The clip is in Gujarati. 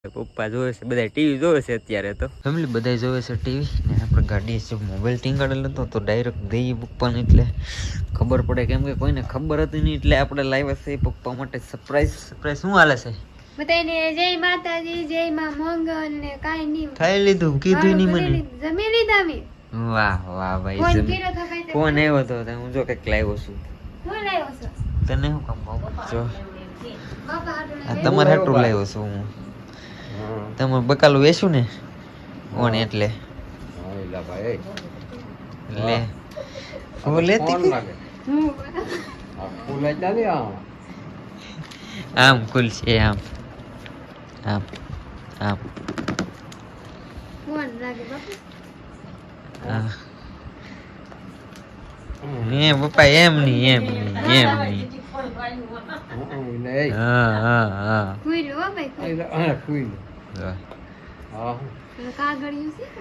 પપ્પા જોવે છે, બધા ટીવી જોવે છે અત્યારે તો. ફેમિલી બધા જોવે છે ટીવી ને આપણે ગાડી છે મોબાઈલ ટીંગાડેલ હતો તો ડાયરેક્ટ દઈ પપ્પાને એટલે ખબર પડે, કેમ કે કોઈને ખબર હતી નહીં એટલે આપણે લાવ્યા છે પપ્પા માટે સરપ્રાઈઝ. શું હાલે છે બધાને? જય માતાજી, જય માં મંગલ ને કાઈ નહીં ખાઈ લીધું, કીધું નહીં મને. જમી લીધા મે. વાહ વાહ ભાઈ, ફોન કર્યો તો ભાઈ, ફોન આવ્યો તો હું જો કંઈક લાવ્યો છું. શું લાવ્યો છો? તને શું કામ જો બાપા હાટું આ તમારે હાટું લાવ્યો છું હું. તમે બકાલું વેચું ને ઓન એટલે લે ફૂલ લેતી આમ કુલ છે આમ આમ આમ ફોન લાગે બાપા. ને પપ્પા એમ નહીં. હા હા હા ખુઈ લો ભાઈ, ખુઈ. હા કાગળિયું છે.